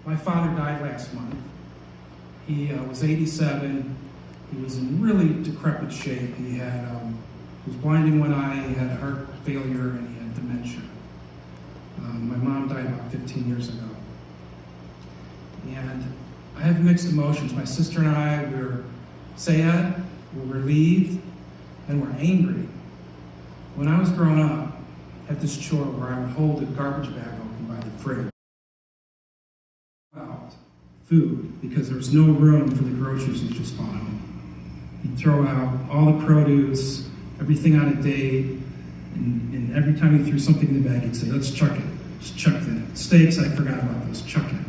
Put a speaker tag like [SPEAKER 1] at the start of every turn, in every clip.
[SPEAKER 1] My father died last month. He was 87. He was in really decrepit shape. He was blind in one eye, he had heart failure, and he had dementia. My mom died about 15 years ago. And I have mixed emotions. My sister and I, we're sad, we're relieved, and we're angry. When I was growing up, I had this chore where I would hold a garbage bag open by the fridge. Out food, because there was no room for the groceries you just bought home. He'd throw out all the produce, everything out of date, and every time he threw something in the bag, he'd say, let's chuck it. Just chuck that. Steaks, I forgot about those. Chuck it.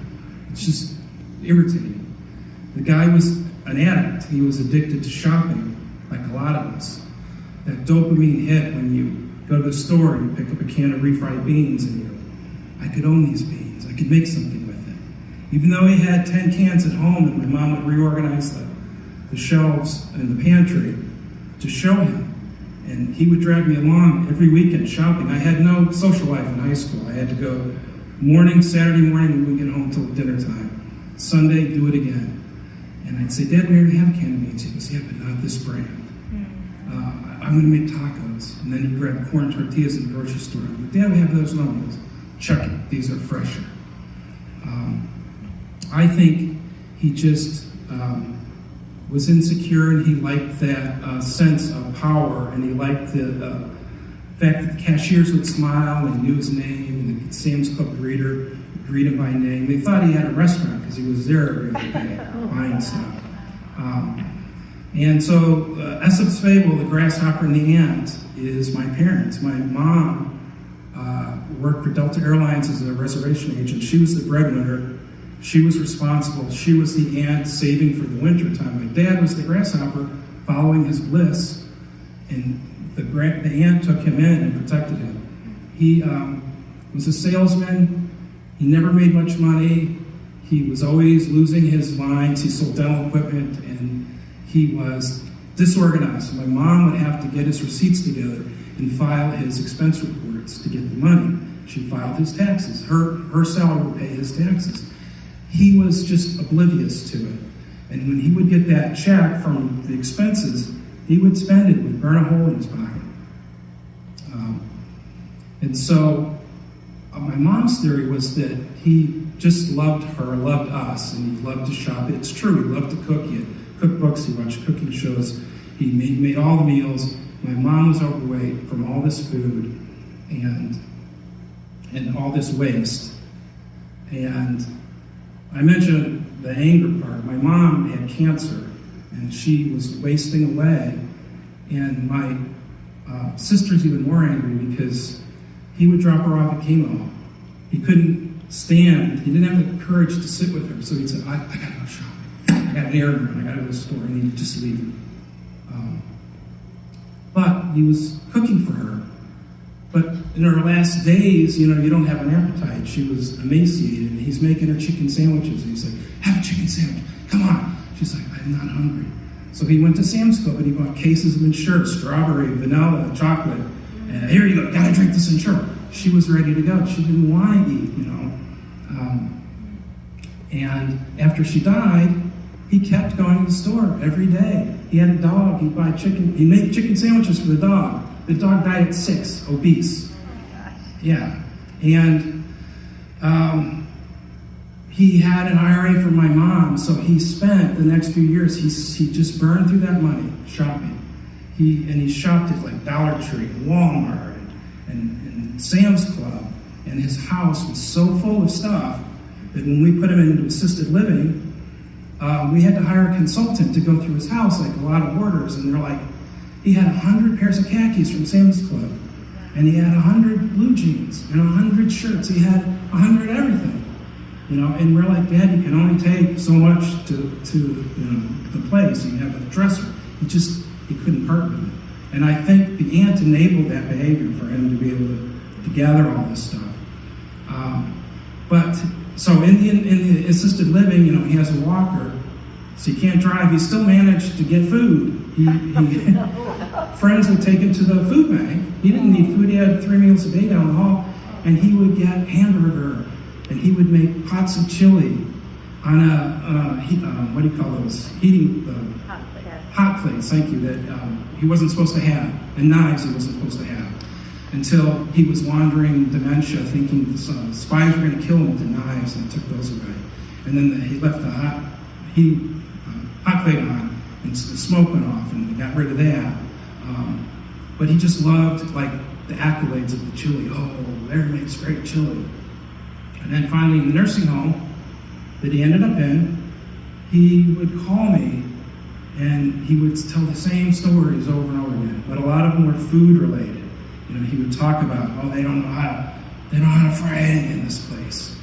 [SPEAKER 1] It's just irritating. The guy was an addict. He was addicted to shopping, like a lot of us. That dopamine hit when you go to the store and you pick up a can of refried beans and I could own these beans. I could make something with it. Even though he had 10 cans at home and my mom would reorganize the shelves in the pantry to show him. And he would drag me along every weekend shopping. I had no social life in high school. I had to go Saturday morning, we would get home till dinner time. Sunday, do it again. And I'd say, Dad, we already have a can of beans. He goes, yeah, but not this brand. I'm going to make tacos. And then he'd grab corn tortillas in the grocery store. I'd go, Dad, we have those no. He goes, check it. These are fresher. I think he just was insecure, and he liked that sense of power, and he liked the fact that the cashiers would smile and knew his name, and the Sam's Club greeter would greet him by name. They thought he had a restaurant because he was there every day buying stuff. And so Aesop's fable, the grasshopper and the ant, is my parents. My mom worked for Delta Airlines as a reservation agent. She was the breadwinner. She was responsible. She was the ant saving for the winter time. My dad was the grasshopper following his bliss, and the ant took him in and protected him. He was a salesman. He never made much money. He was always losing his lines. He sold dental equipment, and he was disorganized. So my mom would have to get his receipts together and file his expense reports to get the money. She filed his taxes. Her salary would pay his taxes. He was just oblivious to it. And when he would get that check from the expenses, he would spend it, would burn a hole in his pocket. And so my mom's theory was that he just loved her, loved us, and he loved to shop. It's true, he loved to cook. He had cookbooks, he watched cooking shows. He made all the meals. My mom was overweight from all this food and all this waste. And I mentioned the anger part. My mom had cancer, and she was wasting away. And my sister's even more angry because he would drop her off at chemo. He couldn't stand, he didn't have the courage to sit with her. So he'd say, I gotta go shopping. I got an errand run, I gotta go to the store, and he'd just leave. But he was cooking for her. But in her last days, you don't have an appetite. She was emaciated, and he's making her chicken sandwiches. And he's like, have a chicken sandwich, come on. She's like, I'm not hungry. So he went to Sam's Club, and he bought cases of Ensure, strawberry, vanilla, chocolate. And here you go, gotta drink this Ensure. She was ready to go. She didn't want to eat, And after she died, he kept going to the store every day. He had a dog, he'd buy chicken, he'd make chicken sandwiches for the dog. The dog died at 6, obese. Yeah. And he had an IRA for my mom, so he spent the next few years, he just burned through that money shopping. He shopped at like Dollar Tree, Walmart, and Sam's Club, and his house was so full of stuff that when we put him into assisted living, we had to hire a consultant to go through his house, like a lot of orders, and they're like, he had 100 pairs of khakis from Sam's Club, and he had 100 blue jeans, and 100 shirts. He had 100 everything, and we're like, Dad, you can only take so much to the place. You have a dresser. He couldn't part with it. And I think the ant enabled that behavior for him to be able to gather all this stuff. So in the assisted living, he has a walker, so he can't drive. He still managed to get food. Friends would take him to the food bank. He didn't need food. He had 3 meals a day down the hall, and he would get hamburger, and he would make pots of chili, what do you call those? Heating, hot plates, thank you, that he wasn't supposed to have, and knives he wasn't supposed to have, until he was wandering dementia, thinking the spies were going to kill him with the knives, and took those away. And then he left the hot plate on, and the smoke went off, and they got rid of that. But he just loved, like, the accolades of the chili. Oh, Larry makes great chili. And then finally, in the nursing home that he ended up in, he would call me, and he would tell the same stories over and over again, but a lot of them were food related. You know, he would talk about, oh, they don't know how to fry egg in this place.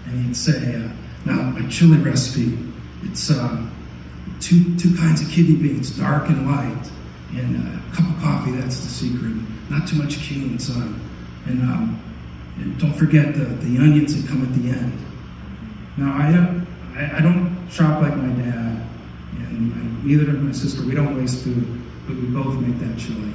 [SPEAKER 1] And he'd say, now my chili recipe, it's two kinds of kidney beans, dark and light, and a cup of coffee, that's the secret. Not too much cumin, son. And don't forget the onions that come at the end. Now, I don't shop like my dad, and neither does my sister. We don't waste food, but we both make that chili.